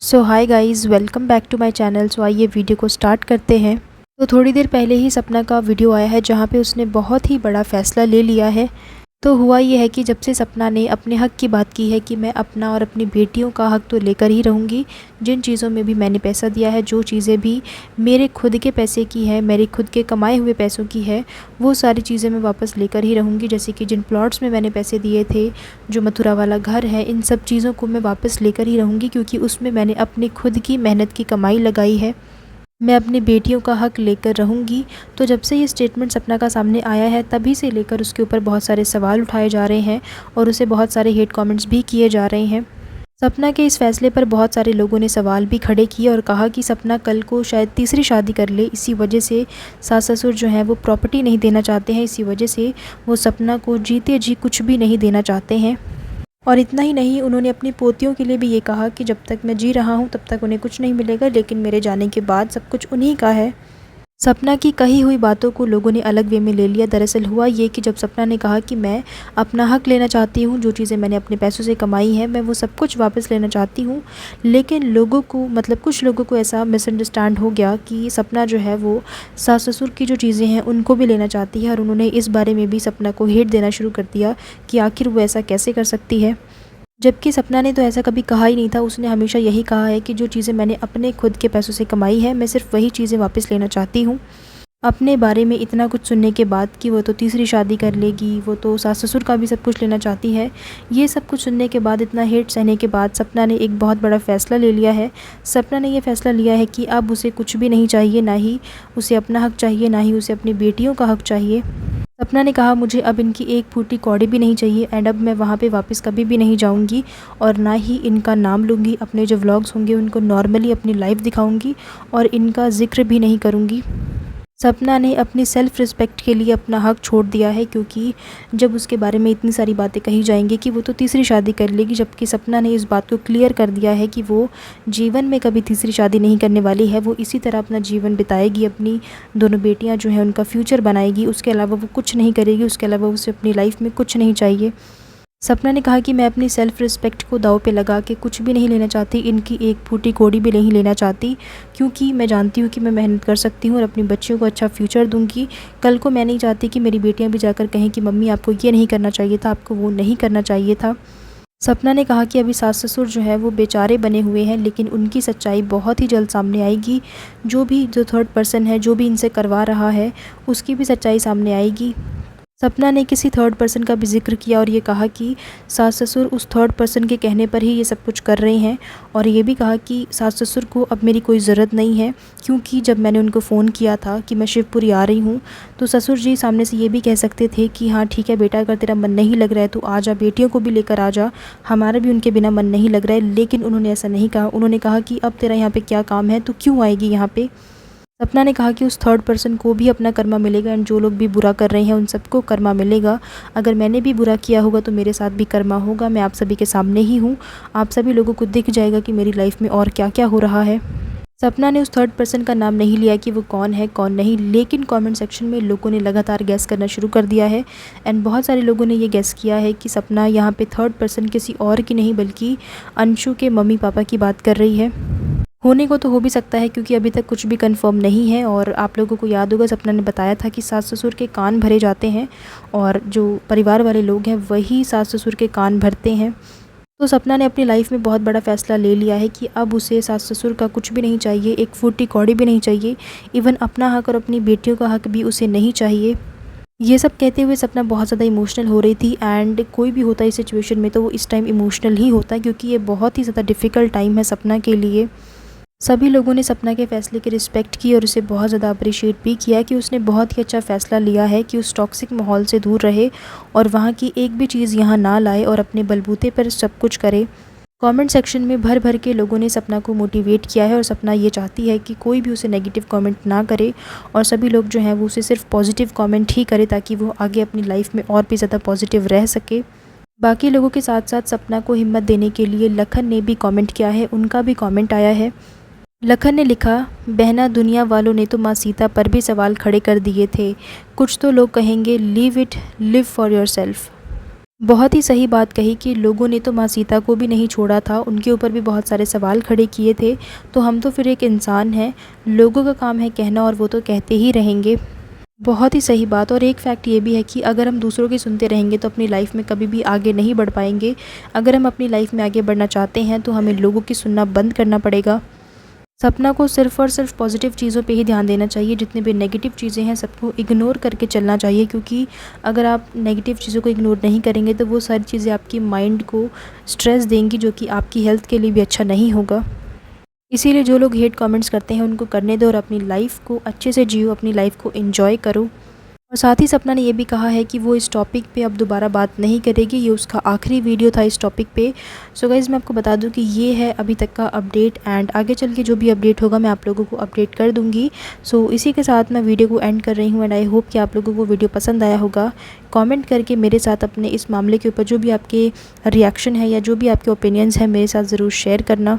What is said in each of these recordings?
So hi guys, welcome back to my channel. So आइए video को start करते हैं। तो थोड़ी देर पहले ही सपना का वीडियो आया है जहाँ पे उसने बहुत ही बड़ा फ़ैसला ले लिया है। तो हुआ ये है कि जब से सपना ने अपने हक़ की बात की है कि मैं अपना और अपनी बेटियों का हक़ तो लेकर ही रहूँगी। जिन चीज़ों में भी मैंने पैसा दिया है, जो चीज़ें भी मेरे खुद के पैसे की है, मेरे खुद के कमाए हुए पैसों की है, वो सारी चीज़ें मैं वापस लेकर ही रहूँगी। जैसे कि जिन प्लॉट्स में मैंने पैसे दिए थे, जो मथुरा वाला घर है, इन सब चीज़ों को मैं वापस लेकर ही रहूँगी क्योंकि उसमें मैंने अपनी खुद की मेहनत की कमाई लगाई है। मैं अपनी बेटियों का हक़ लेकर रहूँगी। तो जब से ये स्टेटमेंट सपना का सामने आया है, तभी से लेकर उसके ऊपर बहुत सारे सवाल उठाए जा रहे हैं और उसे बहुत सारे हेट कमेंट्स भी किए जा रहे हैं। सपना के इस फ़ैसले पर बहुत सारे लोगों ने सवाल भी खड़े किए और कहा कि सपना कल को शायद तीसरी शादी कर ले। इसी वजह से सास-ससुर जो हैं वो प्रॉपर्टी नहीं देना चाहते हैं। इसी वजह से वो सपना को जीते जी कुछ भी नहीं देना चाहते हैं। और इतना ही नहीं, उन्होंने अपनी पोतियों के लिए भी ये कहा कि जब तक मैं जी रहा हूँ तब तक उन्हें कुछ नहीं मिलेगा, लेकिन मेरे जाने के बाद सब कुछ उन्हीं का है। सपना की कही हुई बातों को लोगों ने अलग वे में ले लिया। दरअसल हुआ ये कि जब सपना ने कहा कि मैं अपना हक़ लेना चाहती हूँ, जो चीज़ें मैंने अपने पैसों से कमाई हैं मैं वो सब कुछ वापस लेना चाहती हूँ, लेकिन लोगों को कुछ लोगों को ऐसा मिसअंडरस्टैंड हो गया कि सपना जो है वो सास-ससुर की जो चीज़ें हैं उनको भी लेना चाहती है और उन्होंने इस बारे में भी सपना को हेट देना शुरू कर दिया कि आखिर वो ऐसा कैसे कर सकती है। जबकि सपना ने तो ऐसा कभी कहा ही नहीं था। उसने हमेशा यही कहा है कि जो चीज़ें मैंने अपने खुद के पैसों से कमाई है, मैं सिर्फ वही चीज़ें वापस लेना चाहती हूँ। अपने बारे में इतना कुछ सुनने के बाद कि वो तो तीसरी शादी कर लेगी, वो तो सास-ससुर का भी सब कुछ लेना चाहती है, ये सब कुछ सुनने के बाद, इतना हेट सहने के बाद सपना ने एक बहुत बड़ा फ़ैसला ले लिया है। सपना ने ये फ़ैसला लिया है कि अब उसे कुछ भी नहीं चाहिए, ना ही उसे अपना हक़ चाहिए, ना ही उसे अपनी बेटियों का हक़ चाहिए। सपना ने कहा, मुझे अब इनकी एक फूटी कौड़ी भी नहीं चाहिए एंड अब मैं वहाँ पे वापस कभी भी नहीं जाऊँगी और ना ही इनका नाम लूँगी। अपने जो व्लॉग्स होंगे उनको नॉर्मली अपनी लाइफ दिखाऊँगी और इनका ज़िक्र भी नहीं करूँगी। सपना ने अपनी सेल्फ़ रिस्पेक्ट के लिए अपना हक़ छोड़ दिया है, क्योंकि जब उसके बारे में इतनी सारी बातें कही जाएंगी कि वो तो तीसरी शादी कर लेगी, जबकि सपना ने इस बात को क्लियर कर दिया है कि वो जीवन में कभी तीसरी शादी नहीं करने वाली है। वो इसी तरह अपना जीवन बिताएगी, अपनी दोनों बेटियां जो हैं उनका फ्यूचर बनाएगी, उसके अलावा वो कुछ नहीं करेगी, उसके अलावा उसे अपनी लाइफ में कुछ नहीं चाहिए। सपना ने कहा कि मैं अपनी सेल्फ़ रिस्पेक्ट को दाँव पे लगा के कुछ भी नहीं लेना चाहती, इनकी एक फूटी कौड़ी भी नहीं लेना चाहती, क्योंकि मैं जानती हूँ कि मैं मेहनत कर सकती हूँ और अपनी बच्चियों को अच्छा फ्यूचर दूँगी। कल को मैं नहीं चाहती कि मेरी बेटियाँ भी जाकर कहें कि मम्मी आपको ये नहीं करना चाहिए था, आपको वो नहीं करना चाहिए था। सपना ने कहा कि अभी सास-ससुर जो है वो बेचारे बने हुए हैं, लेकिन उनकी सच्चाई बहुत ही जल्द सामने आएगी। जो थर्ड पर्सन है, जो भी इनसे करवा रहा है, उसकी भी सच्चाई सामने आएगी। सपना ने किसी थर्ड पर्सन का भी ज़िक्र किया और ये कहा कि सास-ससुर उस थर्ड पर्सन के कहने पर ही ये सब कुछ कर रहे हैं, और ये भी कहा कि सास-ससुर को अब मेरी कोई ज़रूरत नहीं है, क्योंकि जब मैंने उनको फ़ोन किया था कि मैं शिवपुरी आ रही हूँ, तो ससुर जी सामने से ये भी कह सकते थे कि हाँ ठीक है बेटा, अगर तेरा मन नहीं लग रहा है तो आ जा, बेटियों को भी लेकर आ जा, हमारा भी उनके बिना मन नहीं लग रहा है। लेकिन उन्होंने ऐसा नहीं कहा। उन्होंने कहा कि अब तेरा यहाँ पे क्या काम है, तू क्यों आएगी यहाँ पे। सपना ने कहा कि उस थर्ड पर्सन को भी अपना कर्मा मिलेगा एंड जो लोग भी बुरा कर रहे हैं उन सबको कर्मा मिलेगा। अगर मैंने भी बुरा किया होगा तो मेरे साथ भी कर्मा होगा। मैं आप सभी के सामने ही हूँ, आप सभी लोगों को दिख जाएगा कि मेरी लाइफ में और क्या क्या हो रहा है। सपना ने उस थर्ड पर्सन का नाम नहीं लिया कि वो कौन है कौन नहीं, लेकिन कमेंट सेक्शन में लोगों ने लगातार गैस करना शुरू कर दिया है एंड बहुत सारे लोगों ने ये गैस किया है कि सपना यहाँ पे थर्ड पर्सन किसी और की नहीं बल्कि अंशु के मम्मी पापा की बात कर रही है। होने को तो हो भी सकता है, क्योंकि अभी तक कुछ भी कंफर्म नहीं है। और आप लोगों को याद होगा, सपना ने बताया था कि सास-ससुर के कान भरे जाते हैं और जो परिवार वाले लोग हैं वही सास-ससुर के कान भरते हैं। तो सपना ने अपनी लाइफ में बहुत बड़ा फ़ैसला ले लिया है कि अब उसे सास-ससुर का कुछ भी नहीं चाहिए, एक फूटी कौड़ी भी नहीं चाहिए, इवन अपना हक़ और अपनी बेटियों का हक़ भी उसे नहीं चाहिए। ये सब कहते हुए सपना बहुत ज़्यादा इमोशनल हो रही थी एंड कोई भी होता है इस सिचुएशन में तो वो इस टाइम इमोशनल ही होता है, क्योंकि ये बहुत ही ज़्यादा डिफ़िकल्ट टाइम है सपना के लिए। सभी लोगों ने सपना के फ़ैसले की रिस्पेक्ट की और उसे बहुत ज़्यादा अप्रिशिएट भी किया कि उसने बहुत ही अच्छा फ़ैसला लिया है कि उस टॉक्सिक माहौल से दूर रहे और वहाँ की एक भी चीज़ यहाँ ना लाए और अपने बलबूते पर सब कुछ करे। कमेंट सेक्शन में भर भर के लोगों ने सपना को मोटिवेट किया है और सपना ये चाहती है कि कोई भी उसे नेगेटिव कमेंट ना करे और सभी लोग जो हैं वो उसे सिर्फ पॉजिटिव कमेंट ही करे, ताकि वो आगे अपनी लाइफ में और भी ज़्यादा पॉजिटिव रह सके। बाकी लोगों के साथ साथ सपना को हिम्मत देने के लिए लखन ने भी कमेंट किया है, उनका भी कमेंट आया है। लखन ने लिखा, बहना दुनिया वालों ने तो माँ सीता पर भी सवाल खड़े कर दिए थे, कुछ तो लोग कहेंगे leave it, live for yourself. बहुत ही सही बात कही कि लोगों ने तो माँ सीता को भी नहीं छोड़ा था, उनके ऊपर भी बहुत सारे सवाल खड़े किए थे। तो हम तो फिर एक इंसान हैं, लोगों का काम है कहना और वो तो कहते ही रहेंगे। बहुत ही सही बात। और एक फैक्ट ये भी है कि अगर हम दूसरों की सुनते रहेंगे तो अपनी लाइफ में कभी भी आगे नहीं बढ़ पाएंगे। अगर हम अपनी लाइफ में आगे बढ़ना चाहते हैं तो हमें लोगों की सुनना बंद करना पड़ेगा। सपना को सिर्फ़ और सिर्फ पॉजिटिव चीज़ों पे ही ध्यान देना चाहिए, जितनी भी नेगेटिव चीज़ें हैं सबको इग्नोर करके चलना चाहिए, क्योंकि अगर आप नेगेटिव चीज़ों को इग्नोर नहीं करेंगे तो वो सारी चीज़ें आपकी माइंड को स्ट्रेस देंगी, जो कि आपकी हेल्थ के लिए भी अच्छा नहीं होगा। इसीलिए जो लोग हेट कमेंट्स करते हैं उनको करने दो और अपनी लाइफ को अच्छे से जियो, अपनी लाइफ को एंजॉय करो। और साथ ही सपना ने ये भी कहा है कि वो इस टॉपिक पे अब दोबारा बात नहीं करेगी, ये उसका आखिरी वीडियो था इस टॉपिक पे। सो गाइज़ मैं आपको बता दूं कि ये है अभी तक का अपडेट, एंड आगे चल के जो भी अपडेट होगा मैं आप लोगों को अपडेट कर दूंगी। सो इसी के साथ मैं वीडियो को एंड कर रही हूँ, एंड आई होप कि आप लोगों को वीडियो पसंद आया होगा। कॉमेंट करके मेरे साथ अपने इस मामले के ऊपर जो भी आपके रिएक्शन है या जो भी आपके ओपिनियंस हैं मेरे साथ ज़रूर शेयर करना।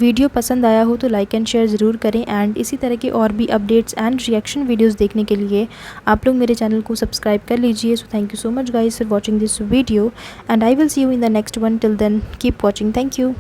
वीडियो पसंद आया हो तो लाइक एंड शेयर ज़रूर करें, एंड इसी तरह के और भी अपडेट्स एंड रिएक्शन वीडियोस देखने के लिए आप लोग मेरे चैनल को सब्सक्राइब कर लीजिए। So thank you so much guys for watching this video, and I will see you in the next one. Till then keep watching. Thank you.